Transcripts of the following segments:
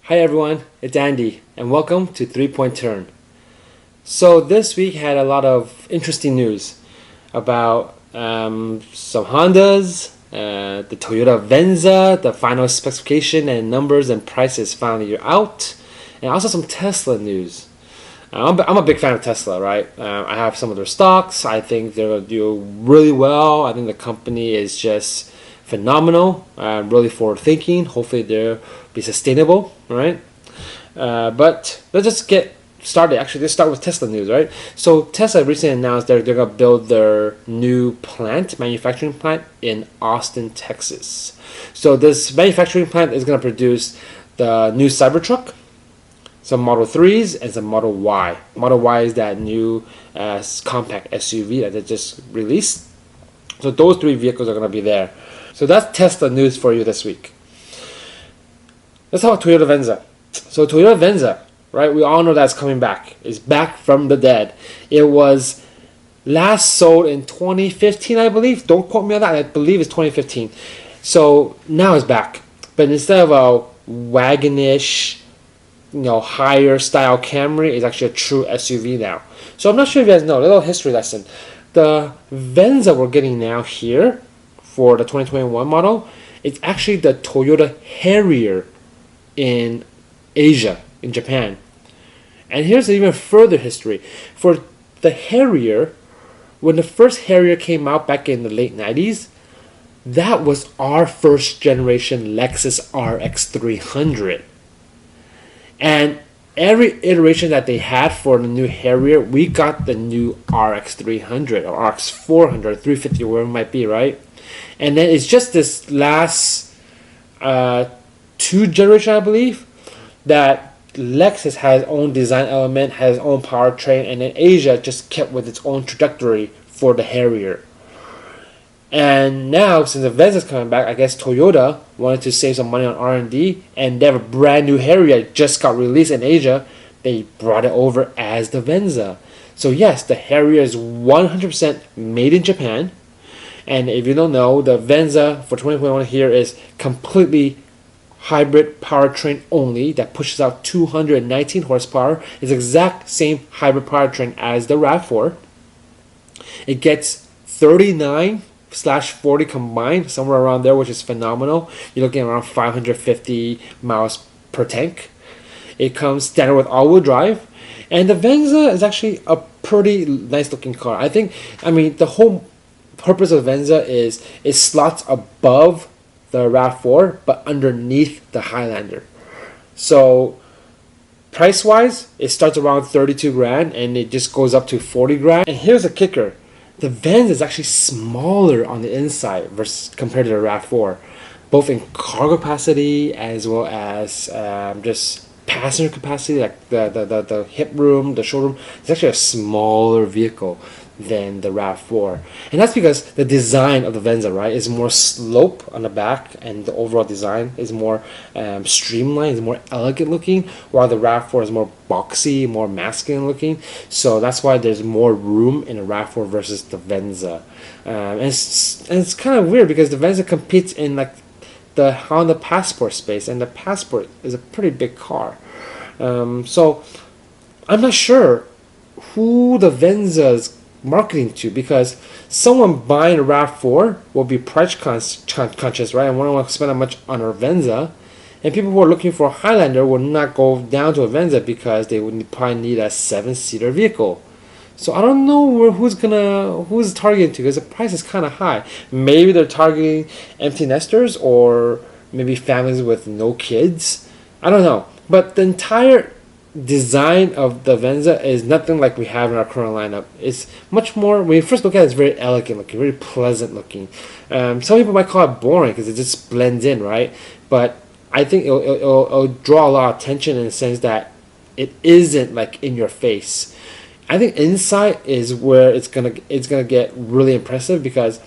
Hi everyone, it's Andy, and welcome to 3-Point Turn. So this week had a lot of interesting news about some Hondas, the Toyota Venza, the final specification and numbers and prices finally are out, and also some Tesla news. I'm a big fan of Tesla, right? I have some of their stocks. I think they're going to do really well. I think the company is just phenomenal, really forward thinking. Hopefully they'll be sustainable, right? But let's just get started. Actually, let's start with Tesla news, right? So Tesla recently announced they're going to build their new manufacturing plant in Austin, Texas. So this manufacturing plant is going to produce the new Cybertruck, some Model 3s, and some Model Y. Model Y is that new compact SUV that they just released. So those three vehicles are going to be there. So that's Tesla news for you this week. Let's talk about Toyota Venza. So Toyota Venza, right? We all know that's coming back. It's back from the dead. It was last sold in 2015, I believe. Don't quote me on that. I believe it's 2015. So now it's back. But instead of a wagonish, higher style Camry, it's actually a true SUV now. So I'm not sure if you guys know, a little history lesson. The Venza we're getting now here for the 2021 model, it's actually the Toyota Harrier in Asia, in Japan. And here's even further history. For the Harrier, when the first Harrier came out back in the late 90s, that was our first generation Lexus RX 300. And every iteration that they had for the new Harrier, we got the new RX 300 or RX 400, 350, whatever it might be, right? And then it's just this last two generation, I believe, that Lexus has its own design element, has its own powertrain, and then Asia just kept with its own trajectory for the Harrier. And now, since the Venza is coming back, I guess Toyota wanted to save some money on R&D, and they have a brand new Harrier that just got released in Asia. They brought it over as the Venza. So yes, the Harrier is 100% made in Japan. And if you don't know, the Venza for 2021 here is completely hybrid powertrain only that pushes out 219 horsepower. It's the exact same hybrid powertrain as the RAV4. It gets 39/40 combined, somewhere around there, which is phenomenal. You're looking around 550 miles per tank. It comes standard with all-wheel drive. And the Venza is actually a pretty nice looking car. The whole purpose of Venza is it slots above the RAV4 but underneath the Highlander. So price wise, it starts around 32 grand and it just goes up to 40 grand. And here's a kicker: the Venza is actually smaller on the inside versus compared to the RAV4, both in cargo capacity as well as just passenger capacity, like the hip room, the showroom. It's actually a smaller vehicle than the RAV4, and that's because the design of the Venza, right, is more slope on the back, and the overall design is more streamlined, is more elegant looking, while the RAV4 is more boxy, more masculine looking. So that's why there's more room in the RAV4 versus the Venza, and it's kind of weird because the Venza competes in like the Honda Passport space, and the Passport is a pretty big car. So I'm not sure who the Venza is marketing to, because someone buying a RAV4 will be price conscious, right, and won't want to spend that much on a Venza, and people who are looking for a Highlander will not go down to a Venza because they would probably need a 7-seater vehicle. So I don't know who's targeting to, because the price is kind of high. Maybe they're targeting empty nesters or maybe families with no kids. I don't know, but the entire design of the Venza is nothing like we have in our current lineup. It's much more, when you first look at it, it's very elegant looking, very pleasant looking. Some people might call it boring because it just blends in, right? But I think it'll draw a lot of attention in the sense that it isn't like in your face. I think inside is where it's gonna get really impressive, because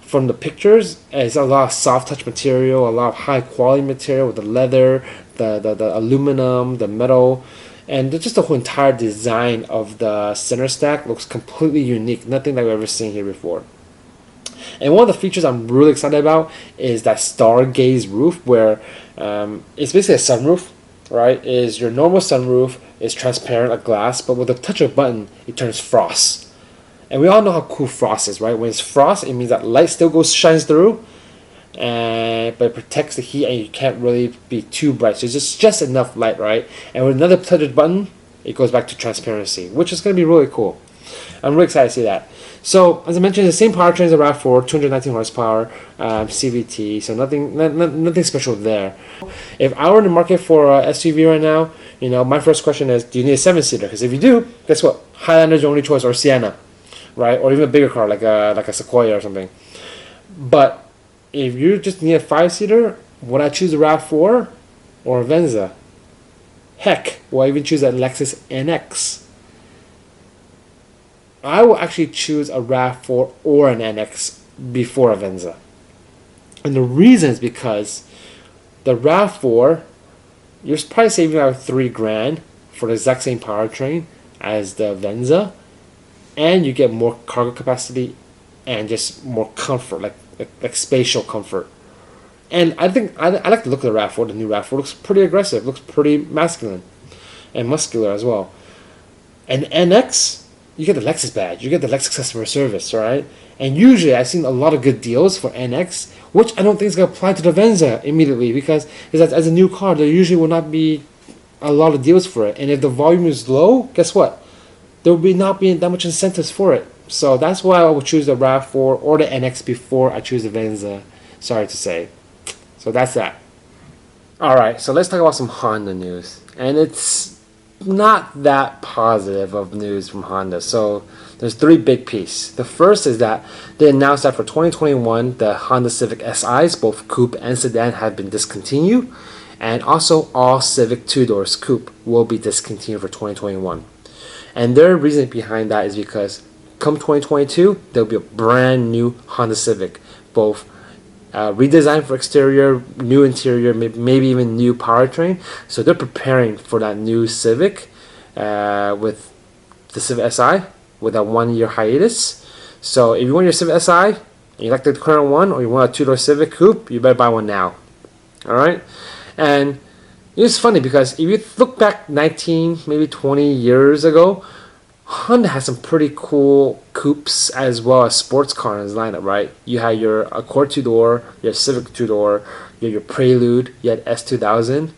from the pictures, it's a lot of soft touch material, a lot of high quality material with the leather, the aluminum, the metal. And just the whole entire design of the center stack looks completely unique. Nothing that we've ever seen here before. And one of the features I'm really excited about is that stargaze roof, where it's basically a sunroof right, is your normal sunroof is transparent like glass, but with a touch of a button, it turns frost. And we all know how cool frost is, right? When it's frost, it means that light still shines through, but it protects the heat, and you can't really be too bright. So it's just enough light, right? And with another touch of the button, it goes back to transparency, which is going to be really cool. I'm really excited to see that. So, as I mentioned, the same powertrain as the RAV4, 219 horsepower, CVT, so nothing special there. If I were in the market for a SUV right now, my first question is, do you need a 7-seater? Because if you do, guess what? Highlander's your only choice, or Sienna, right? Or even a bigger car, like a Sequoia or something. But if you just need a 5-seater, would I choose a RAV4 or a Venza? Heck, will I even choose a Lexus NX? I will actually choose a RAV4 or an NX before a Venza. And the reason is because the RAV4, you're probably saving about $3,000 for the exact same powertrain as the Venza, and you get more cargo capacity and just more comfort, like spatial comfort. And I think I like the look of the RAV4. The new RAV4 looks pretty aggressive, looks pretty masculine and muscular as well. And NX, you get the Lexus badge, you get the Lexus customer service, right? And usually I've seen a lot of good deals for NX, which I don't think is going to apply to the Venza immediately, because as a new car, there usually will not be a lot of deals for it. And if the volume is low, guess what? There will not be that much incentives for it. So that's why I would choose the RAV4 or the NX before I choose the Venza. Sorry to say. So that's that. Alright, so let's talk about some Honda news. And it's not that positive of news from Honda. So there's 3 big pieces. The first is that they announced that for 2021, the Honda Civic Si's, both coupe and sedan, have been discontinued, and also all Civic 2-doors coupe will be discontinued for 2021. And their reason behind that is because come 2022, there'll be a brand new Honda Civic, both redesigned for exterior, new interior, maybe even new powertrain. So they're preparing for that new Civic with the Civic Si with a 1-year hiatus. So if you want your Civic Si and you like the current one, or you want a 2-door Civic coupe, you better buy one now. Alright? And it's funny because if you look back 19, maybe 20 years ago, Honda has some pretty cool coupes as well as sports car in its lineup, right? You had your Accord 2-door, your Civic 2-door, you had your Prelude, you had S2000.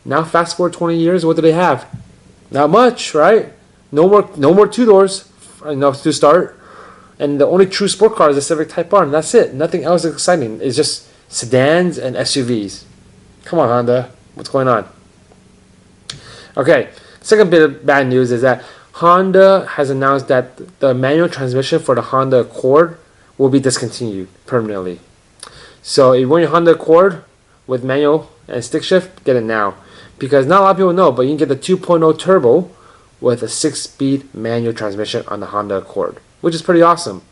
Now fast forward 20 years, what do they have? Not much, right? No more 2-doors to start. And the only true sport car is the Civic Type R, and that's it. Nothing else is exciting. It's just sedans and SUVs. Come on, Honda. What's going on? Okay, second bit of bad news is that Honda has announced that the manual transmission for the Honda Accord will be discontinued permanently. So if you want your Honda Accord with manual and stick shift, get it now. Because not a lot of people know, but you can get the 2.0 turbo with a 6-speed manual transmission on the Honda Accord, which is pretty awesome.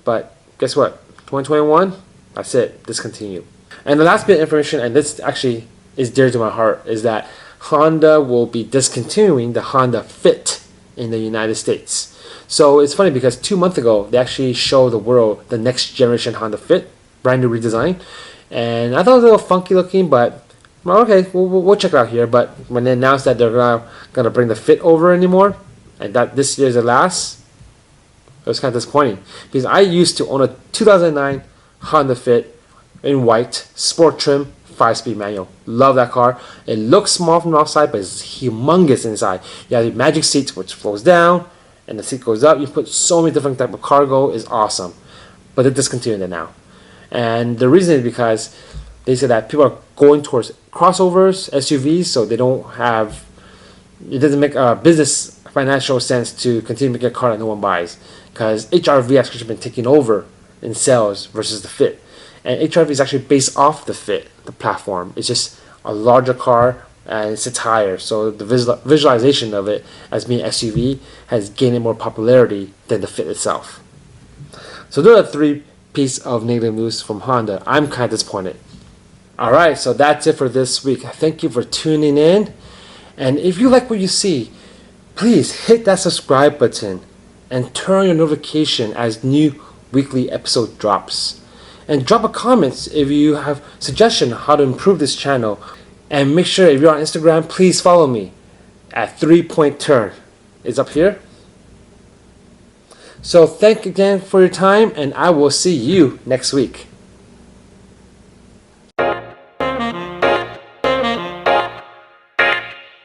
But guess what? 2021, that's it, discontinued. And the last bit of information, and this actually is dear to my heart, is that Honda will be discontinuing the Honda Fit in the United States. So it's funny because 2 months ago they actually showed the world the next generation Honda Fit, brand new redesign, and I thought it was a little funky looking, but well, okay, we'll check it out here. But when they announced that they're gonna bring the Fit over anymore, and that this year's the last, it was kind of disappointing because I used to own a 2009 Honda Fit in white, sport trim, 5-speed manual. Love that car. It looks small from the outside, but it's humongous inside. You have the magic seats, which flows down, and the seat goes up. You put so many different type of cargo. Is awesome. But they're discontinuing it now. And the reason is because they said that people are going towards crossovers, SUVs, so they don't have, it doesn't make business financial sense to continue to make a car that no one buys. Because HRV has actually been taking over in sales versus the Fit. And HRV is actually based off the Fit, the platform. It's just a larger car and it sits higher. So the visualization of it as being SUV has gained more popularity than the Fit itself. So those are 3 pieces of negative news from Honda. I'm kind of disappointed. Alright, so that's it for this week. Thank you for tuning in. And if you like what you see, please hit that subscribe button and turn on your notification as new weekly episode drops. And drop a comment if you have suggestion how to improve this channel. And make sure if you're on Instagram, please follow me at 3-Point Turn. It's up here. So thank you again for your time, and I will see you next week.